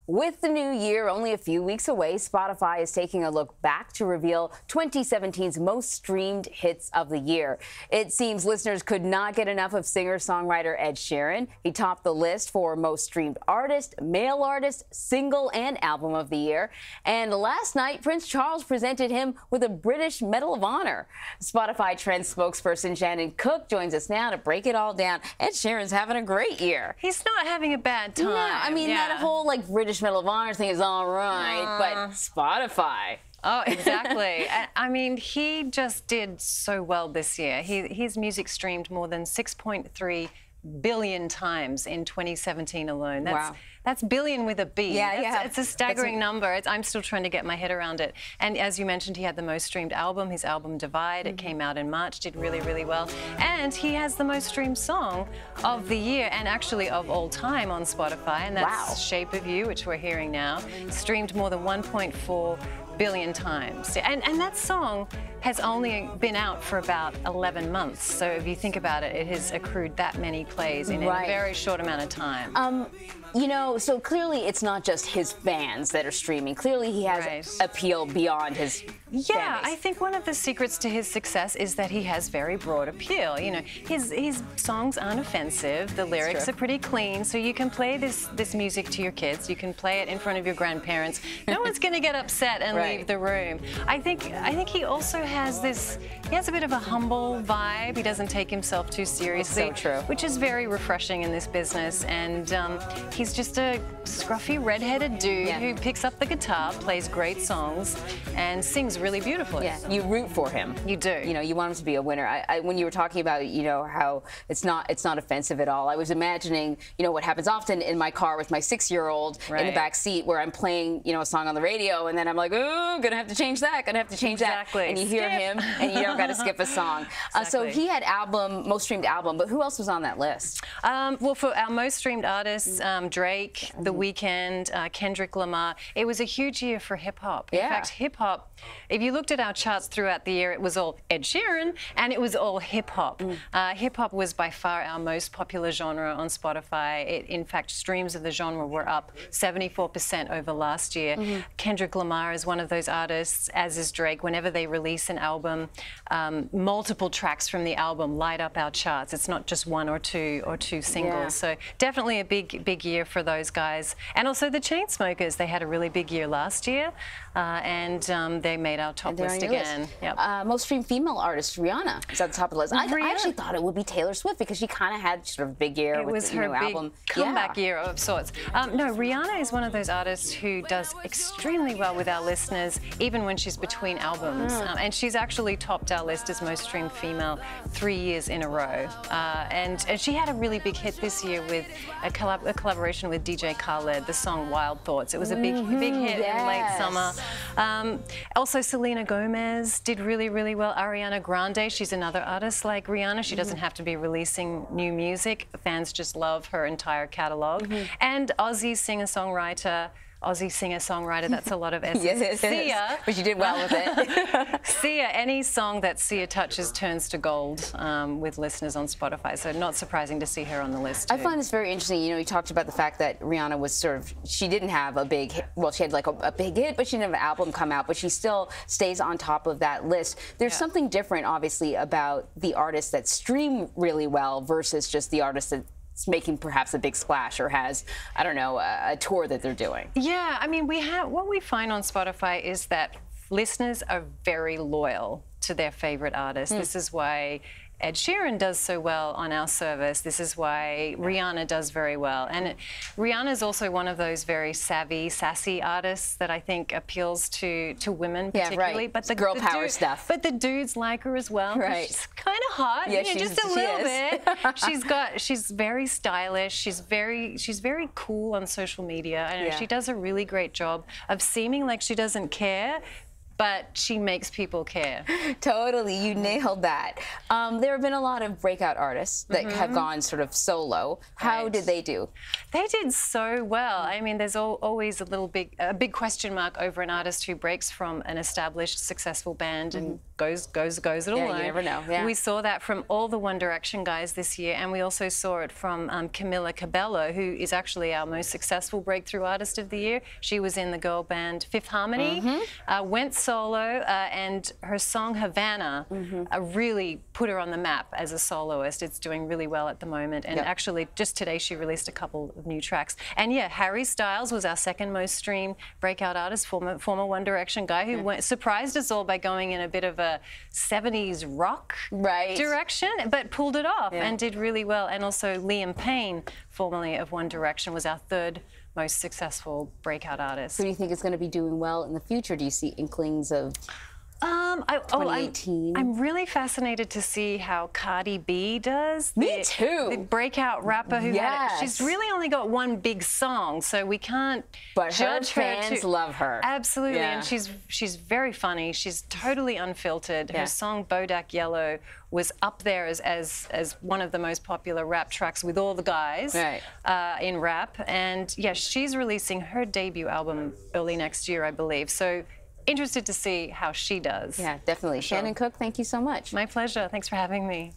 With the new year only a few weeks away, Spotify is taking a look back to reveal 2017's most streamed hits of the year. It seems listeners could not get enough of singer-songwriter Ed Sheeran. He topped the list for most streamed artist, male artist, single, and album of the year. And last night, Prince Charles presented him with a British Medal of Honor. Spotify Trends spokesperson Shanon Cook joins us now to break it all down. Ed Sheeran's having a great year. He's not having a bad time. No, I mean, that whole British Medal of Honor thing is all right, but Spotify. Oh, exactly. I mean, he just did so well this year. His music streamed more than 6.3 billion times in 2017 alone. That's billion with a B. Yeah, it's a staggering number. I'm still trying to get my head around it. And as you mentioned, he had the most streamed album, his album Divide. It came out in March, did really, really well. And he has the most streamed song of the year and actually of all time on Spotify. And that's Shape of You, which we're hearing now. Streamed more than 1.4 billion times. And that song has only been out for about 11 months. So if you think about it, it has accrued that many plays in a very short amount of time. You know, so clearly it's not just his fans that are streaming. Clearly he has appeal beyond his fan base. I think one of the secrets to his success is that he has very broad appeal. You know, his songs aren't offensive. The lyrics are pretty clean. So you can play this music to your kids. You can play it in front of your grandparents. No one's going to get upset and leave the room. I think he also has he has a bit of a humble vibe. He doesn't take himself too seriously, which is very refreshing in this business. And he's just a scruffy, red-headed dude who picks up the guitar, plays great songs, and sings really beautifully. Yeah, you root for him. You do. You know, you want him to be a winner. When you were talking about, you know, how it's not offensive at all, I was imagining, you know, what happens often in my car with my 6-year-old in the back seat, where I'm playing, you know, a song on the radio, and then I'm like, oh, gonna have to change that, gonna have to change that, and you hear him, and you don't got to skip a song. So he had most streamed album, but who else was on that list? Well, for our most streamed artists, Drake, The Weeknd, Kendrick Lamar. It was a huge year for hip-hop. In fact, hip-hop, if you looked at our charts throughout the year, it was all Ed Sheeran, and it was all hip-hop. Hip-hop was by far our most popular genre on Spotify. In fact, streams of the genre were up 74% over last year. Kendrick Lamar is one of those artists, as is Drake. Whenever they release an album, multiple tracks from the album light up our charts. It's not just one or two singles. So definitely a big year for those guys. And also the Chainsmokers, they had a really big year last year, and they made our top list again. Most streamed female artist, Rihanna, is at the top of the list. I actually thought it would be Taylor Swift, because she kind of had sort of a big year with the new album. Comeback year of sorts. No, Rihanna is one of those artists who does extremely well with our listeners, even when she's between albums. And she's actually topped our list as most streamed female 3 years in a row. And she had a really big hit this year with a collaboration with DJ Khaled, the song Wild Thoughts. It was a big hit in late summer. Also, Selena Gomez did really, really well. Ariana Grande, she's another artist like Rihanna. She doesn't have to be releasing new music. Fans just love her entire catalog. And Aussie singer-songwriter, that's a lot of S's. Sia. But you did well with it. Sia, any song that Sia touches turns to gold with listeners on Spotify, so not surprising to see her on the list too. I find this very interesting. You know, you talked about the fact that Rihanna was she didn't have a big hit. Well, she had like a big hit, but she didn't have an album come out, but she still stays on top of that list. There's something different, obviously, about the artists that stream really well versus just the artists that making perhaps a big splash or has, I don't know, a tour that they're doing. Yeah, I mean, what we find on Spotify is that listeners are very loyal to their favorite artists. This is why Ed Sheeran does so well on our service. This is why Rihanna does very well. And Rihanna is also one of those very savvy, sassy artists that I think appeals to women particularly. But the girl power stuff. But the dudes like her as well. She's kind of hot, just a little bit. She's very stylish. She's very cool on social media. I know she does a really great job of seeming like she doesn't care, but she makes people care. Totally, you nailed that. There have been a lot of breakout artists that have gone sort of solo. How did they do? They did so well. I mean, there's always a big question mark over an artist who breaks from an established, successful band and goes it alone. Yeah, you never know. Yeah. We saw that from all the One Direction guys this year, and we also saw it from Camila Cabello, who is actually our most successful breakthrough artist of the year. She was in the girl band Fifth Harmony, went solo, and her song Havana really put her on the map as a soloist. It's doing really well at the moment, and actually just today she released a couple of new tracks. And yeah, Harry Styles was our second most streamed breakout artist, former One Direction guy, who surprised us all by going in a bit of a 70s rock direction, but pulled it off and did really well. And also Liam Payne, formerly of One Direction, was our third most successful breakout artist. Who do you think is going to be doing well in the future? Do you see inklings of 2018? I'm really fascinated to see how Cardi B does. Me too. The breakeout rapper who she's really only got one big song, so we can't judge her. But her fans love her. Absolutely, and she's very funny. She's totally unfiltered. Her song Bodak Yellow was up there as one of the most popular rap tracks with all the guys in rap. And yeah, she's releasing her debut album early next year, I believe. So interested to see how she does. Yeah, definitely. Shanon Cook, thank you so much. My pleasure. Thanks for having me.